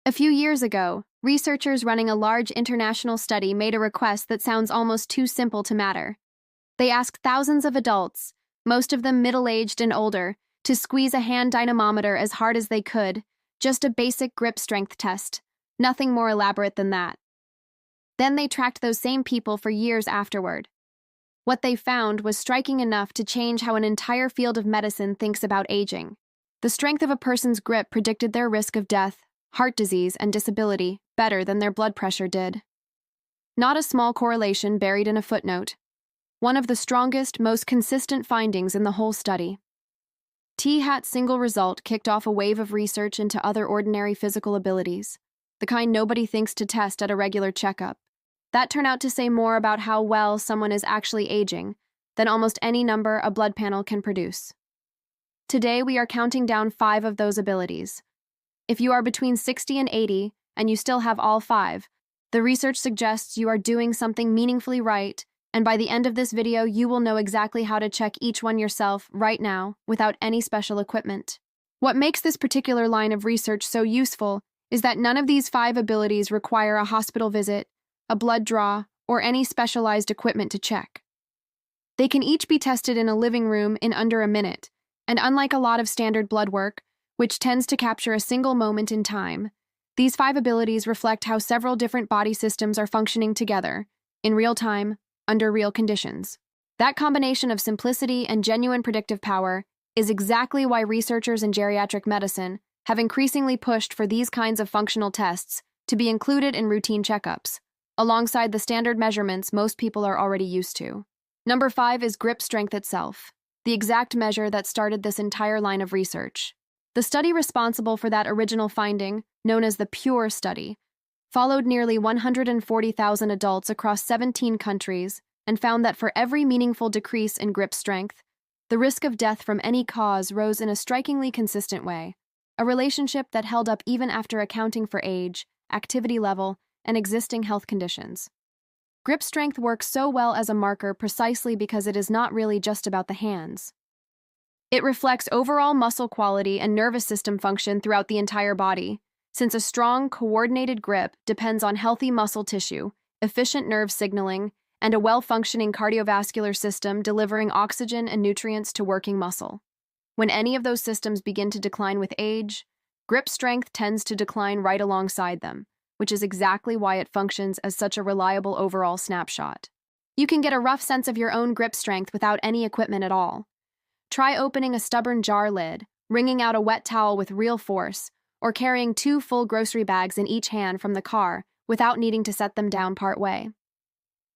A few years ago, researchers running a large international study made a request that sounds almost too simple to matter. They asked thousands of adults, most of them middle-aged and older, to squeeze a hand dynamometer as hard as they could, just a basic grip strength test, nothing more elaborate than that. Then they tracked those same people for years afterward. What they found was striking enough to change how an entire field of medicine thinks about aging. The strength of a person's grip predicted their risk of death, heart disease, and disability better than their blood pressure did. Not a small correlation buried in a footnote. One of the strongest, most consistent findings in the whole study. T-Hat's single result kicked off a wave of research into other ordinary physical abilities, the kind nobody thinks to test at a regular checkup. That turned out to say more about how well someone is actually aging than almost any number a blood panel can produce. Today, we are counting down 5 of those abilities. If you are between 60 and 80, and you still have all 5, the research suggests you are doing something meaningfully right, and by the end of this video, you will know exactly how to check each one yourself right now without any special equipment. What makes this particular line of research so useful is that none of these 5 abilities require a hospital visit, a blood draw, or any specialized equipment to check. They can each be tested in a living room in under a minute, and unlike a lot of standard blood work, which tends to capture a single moment in time, these 5 abilities reflect how several different body systems are functioning together, in real time, under real conditions. That combination of simplicity and genuine predictive power is exactly why researchers in geriatric medicine have increasingly pushed for these kinds of functional tests to be included in routine checkups, alongside the standard measurements most people are already used to. Number 5 is grip strength itself, the exact measure that started this entire line of research. The study responsible for that original finding, known as the PURE study, followed nearly 140,000 adults across 17 countries and found that for every meaningful decrease in grip strength, the risk of death from any cause rose in a strikingly consistent way, a relationship that held up even after accounting for age, activity level, and existing health conditions. Grip strength works so well as a marker precisely because it is not really just about the hands. It reflects overall muscle quality and nervous system function throughout the entire body, since a strong, coordinated grip depends on healthy muscle tissue, efficient nerve signaling, and a well-functioning cardiovascular system delivering oxygen and nutrients to working muscle. When any of those systems begin to decline with age, grip strength tends to decline right alongside them, which is exactly why it functions as such a reliable overall snapshot. You can get a rough sense of your own grip strength without any equipment at all. Try opening a stubborn jar lid, wringing out a wet towel with real force, or carrying 2 full grocery bags in each hand from the car without needing to set them down part way.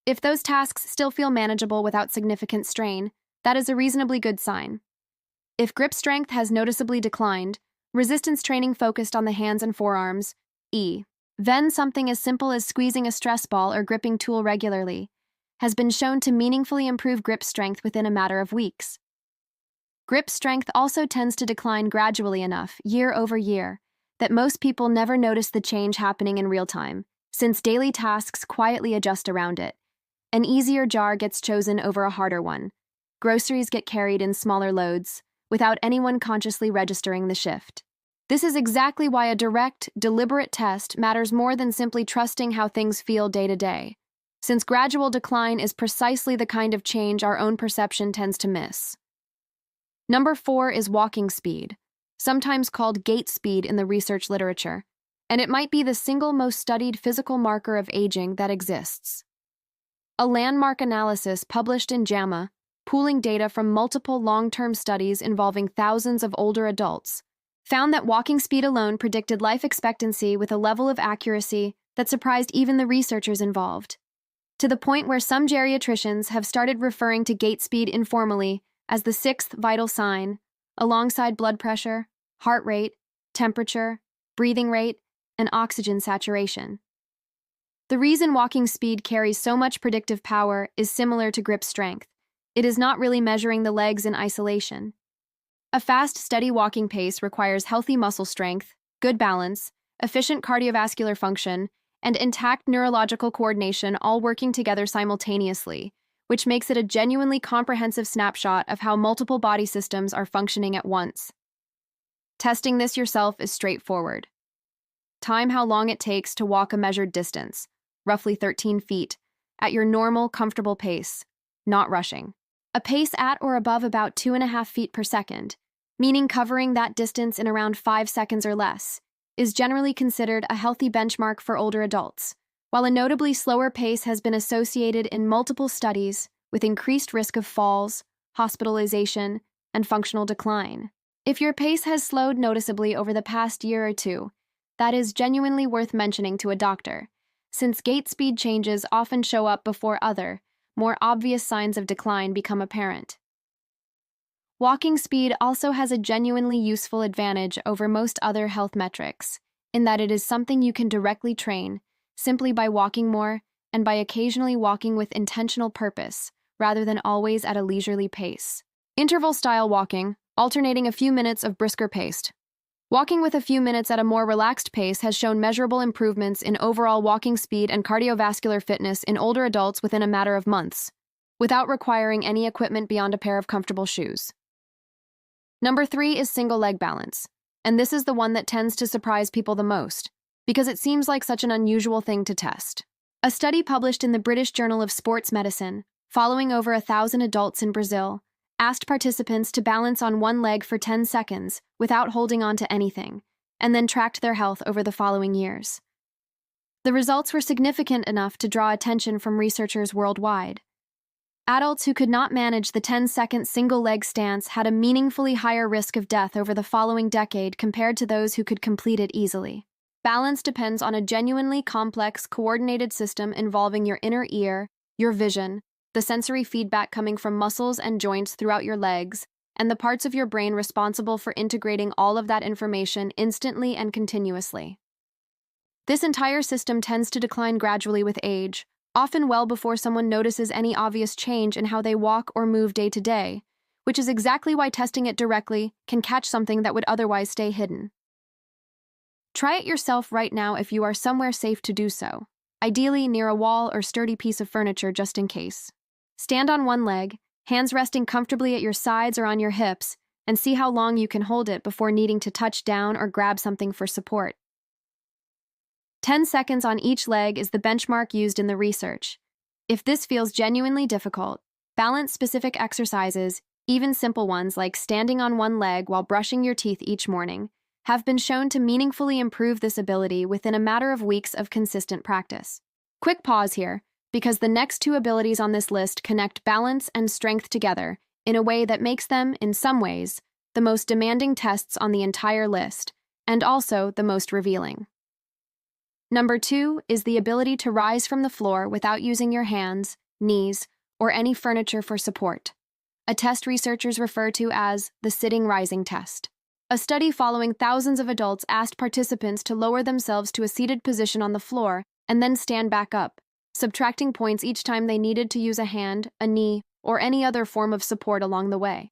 If those tasks still feel manageable without significant strain, that is a reasonably good sign. If grip strength has noticeably declined, resistance training focused on the hands and forearms, then something as simple as squeezing a stress ball or gripping tool regularly, has been shown to meaningfully improve grip strength within a matter of weeks. Grip strength also tends to decline gradually enough, year over year, that most people never notice the change happening in real time, since daily tasks quietly adjust around it. An easier jar gets chosen over a harder one. Groceries get carried in smaller loads, without anyone consciously registering the shift. This is exactly why a direct, deliberate test matters more than simply trusting how things feel day to day, since gradual decline is precisely the kind of change our own perception tends to miss. Number 4 is walking speed, sometimes called gait speed in the research literature, and it might be the single most studied physical marker of aging that exists. A landmark analysis published in JAMA, pooling data from multiple long-term studies involving thousands of older adults, found that walking speed alone predicted life expectancy with a level of accuracy that surprised even the researchers involved, to the point where some geriatricians have started referring to gait speed informally as the 6th vital sign, alongside blood pressure, heart rate, temperature, breathing rate, and oxygen saturation. The reason walking speed carries so much predictive power is similar to grip strength. It is not really measuring the legs in isolation. A fast, steady walking pace requires healthy muscle strength, good balance, efficient cardiovascular function, and intact neurological coordination all working together simultaneously, which makes it a genuinely comprehensive snapshot of how multiple body systems are functioning at once. Testing this yourself is straightforward. time how long it takes to walk a measured distance, roughly 13 feet, at your normal, comfortable pace, not rushing. A pace at or above about 2.5 feet per second, meaning covering that distance in around 5 seconds or less, is generally considered a healthy benchmark for older adults, while a notably slower pace has been associated in multiple studies with increased risk of falls, hospitalization, and functional decline. If your pace has slowed noticeably over the past year or two, that is genuinely worth mentioning to a doctor, since gait speed changes often show up before other, more obvious signs of decline become apparent. Walking speed also has a genuinely useful advantage over most other health metrics, in that it is something you can directly train, simply by walking more and by occasionally walking with intentional purpose, rather than always at a leisurely pace. Interval-style walking, alternating a few minutes of brisker pace. Walking with a few minutes at a more relaxed pace has shown measurable improvements in overall walking speed and cardiovascular fitness in older adults within a matter of months, without requiring any equipment beyond a pair of comfortable shoes. Number 3 is single leg balance, and this is the one that tends to surprise people the most, because it seems like such an unusual thing to test. A study published in the British Journal of Sports Medicine, following over 1,000 adults in Brazil, asked participants to balance on one leg for 10 seconds without holding on to anything, and then tracked their health over the following years. The results were significant enough to draw attention from researchers worldwide. Adults who could not manage the 10-second single-leg stance had a meaningfully higher risk of death over the following decade compared to those who could complete it easily. Balance depends on a genuinely complex, coordinated system involving your inner ear, your vision, the sensory feedback coming from muscles and joints throughout your legs, and the parts of your brain responsible for integrating all of that information instantly and continuously. This entire system tends to decline gradually with age, often well before someone notices any obvious change in how they walk or move day to day, which is exactly why testing it directly can catch something that would otherwise stay hidden. Try it yourself right now if you are somewhere safe to do so, ideally near a wall or sturdy piece of furniture just in case. Stand on one leg, hands resting comfortably at your sides or on your hips, and see how long you can hold it before needing to touch down or grab something for support. 10 seconds on each leg is the benchmark used in the research. If this feels genuinely difficult, balance-specific exercises, even simple ones like standing on one leg while brushing your teeth each morning, have been shown to meaningfully improve this ability within a matter of weeks of consistent practice. Quick pause here, because the next two abilities on this list connect balance and strength together in a way that makes them, in some ways, the most demanding tests on the entire list, and also the most revealing. Number 2 is the ability to rise from the floor without using your hands, knees, or any furniture for support, a test researchers refer to as the sitting rising test. A study following thousands of adults asked participants to lower themselves to a seated position on the floor and then stand back up, subtracting points each time they needed to use a hand, a knee, or any other form of support along the way.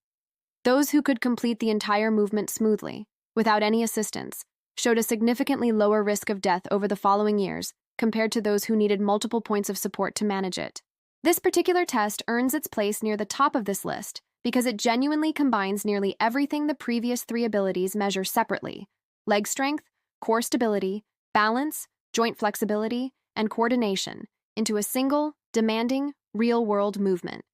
Those who could complete the entire movement smoothly, without any assistance, showed a significantly lower risk of death over the following years compared to those who needed multiple points of support to manage it. This particular test earns its place near the top of this list because it genuinely combines nearly everything the previous 3 abilities measure separately: leg strength, core stability, balance, joint flexibility, and coordination into a single, demanding, real-world movement.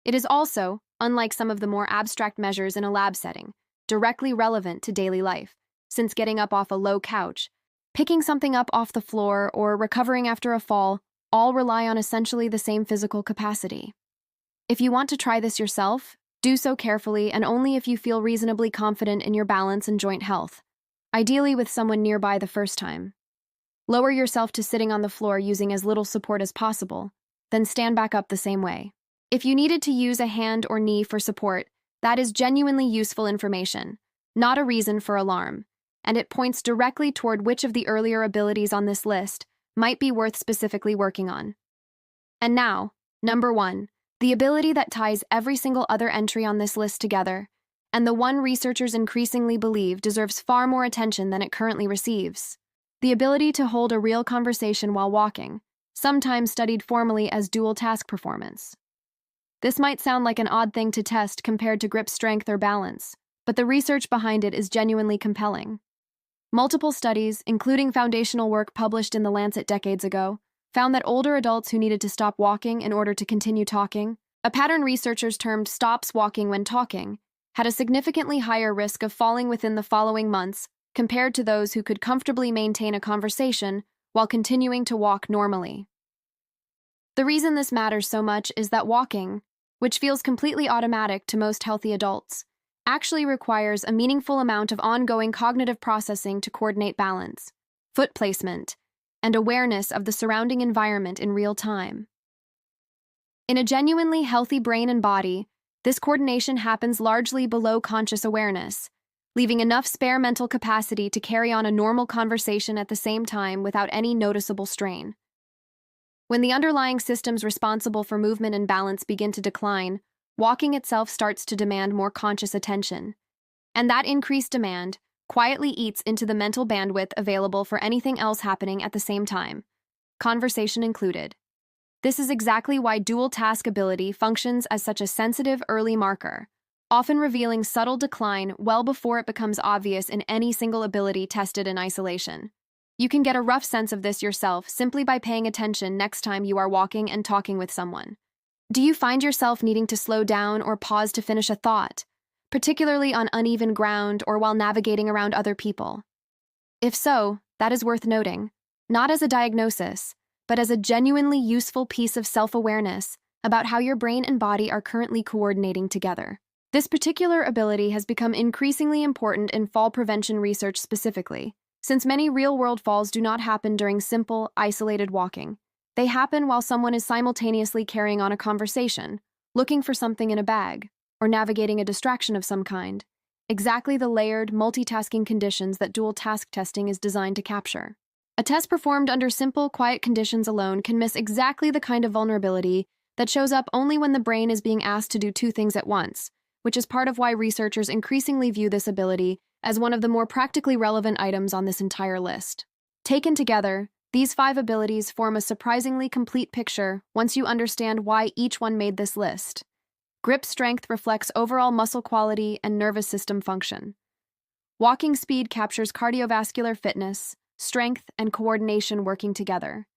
It is also, unlike some of the more abstract measures in a lab setting, directly relevant to daily life, since getting up off a low couch, picking something up off the floor, or recovering after a fall all rely on essentially the same physical capacity. If you want to try this yourself, do so carefully and only if you feel reasonably confident in your balance and joint health, ideally with someone nearby the first time. Lower yourself to sitting on the floor using as little support as possible, then stand back up the same way. If you needed to use a hand or knee for support, that is genuinely useful information, not a reason for alarm, and it points directly toward which of the earlier abilities on this list might be worth specifically working on. And now, number 1, the ability that ties every single other entry on this list together, and the one researchers increasingly believe deserves far more attention than it currently receives: the ability to hold a real conversation while walking, sometimes studied formally as dual task performance. This might sound like an odd thing to test compared to grip strength or balance, but the research behind it is genuinely compelling. Multiple studies, including foundational work published in The Lancet decades ago, found that older adults who needed to stop walking in order to continue talking, a pattern researchers termed stops walking when talking, had a significantly higher risk of falling within the following months compared to those who could comfortably maintain a conversation while continuing to walk normally. The reason this matters so much is that walking, which feels completely automatic to most healthy adults, actually requires a meaningful amount of ongoing cognitive processing to coordinate balance, foot placement, and awareness of the surrounding environment in real time. In a genuinely healthy brain and body, this coordination happens largely below conscious awareness, leaving enough spare mental capacity to carry on a normal conversation at the same time without any noticeable strain. When the underlying systems responsible for movement and balance begin to decline, walking itself starts to demand more conscious attention. And that increased demand quietly eats into the mental bandwidth available for anything else happening at the same time, conversation included. This is exactly why dual task ability functions as such a sensitive early marker, often revealing subtle decline well before it becomes obvious in any single ability tested in isolation. You can get a rough sense of this yourself simply by paying attention next time you are walking and talking with someone. Do you find yourself needing to slow down or pause to finish a thought, particularly on uneven ground or while navigating around other people? If so, that is worth noting, not as a diagnosis, but as a genuinely useful piece of self-awareness about how your brain and body are currently coordinating together. This particular ability has become increasingly important in fall prevention research specifically, since many real-world falls do not happen during simple, isolated walking. They happen while someone is simultaneously carrying on a conversation, looking for something in a bag, or navigating a distraction of some kind, exactly the layered, multitasking conditions that dual task testing is designed to capture. A test performed under simple, quiet conditions alone can miss exactly the kind of vulnerability that shows up only when the brain is being asked to do two things at once, which is part of why researchers increasingly view this ability as one of the more practically relevant items on this entire list. Taken together, these 5 abilities form a surprisingly complete picture once you understand why each one made this list. Grip strength reflects overall muscle quality and nervous system function. Walking speed captures cardiovascular fitness, strength, and coordination working together.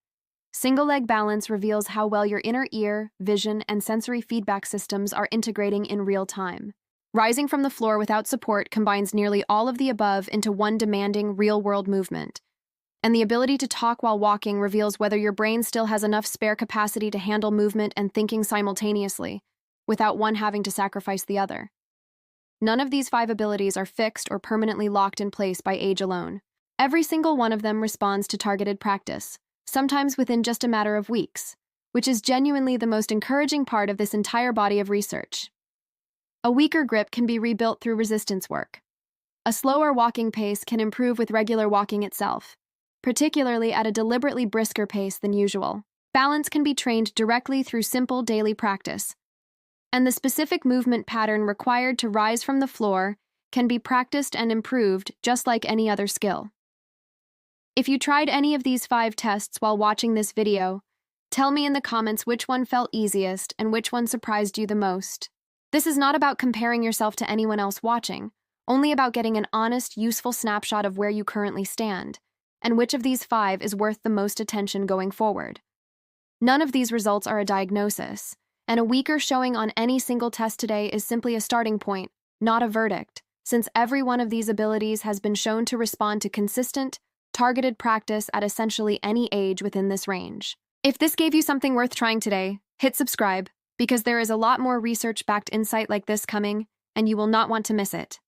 Single leg balance reveals how well your inner ear, vision, and sensory feedback systems are integrating in real time. Rising from the floor without support combines nearly all of the above into one demanding, real-world movement. And the ability to talk while walking reveals whether your brain still has enough spare capacity to handle movement and thinking simultaneously, without one having to sacrifice the other. None of these 5 abilities are fixed or permanently locked in place by age alone. Every single one of them responds to targeted practice, sometimes within just a matter of weeks, which is genuinely the most encouraging part of this entire body of research. A weaker grip can be rebuilt through resistance work. A slower walking pace can improve with regular walking itself, particularly at a deliberately brisker pace than usual. Balance can be trained directly through simple daily practice, and the specific movement pattern required to rise from the floor can be practiced and improved just like any other skill. If you tried any of these 5 tests while watching this video, tell me in the comments which one felt easiest and which one surprised you the most. This is not about comparing yourself to anyone else watching, only about getting an honest, useful snapshot of where you currently stand, and which of these 5 is worth the most attention going forward. None of these results are a diagnosis, and a weaker showing on any single test today is simply a starting point, not a verdict, since every one of these abilities has been shown to respond to consistent, targeted practice at essentially any age within this range. If this gave you something worth trying today, hit subscribe, because there is a lot more research-backed insight like this coming, and you will not want to miss it.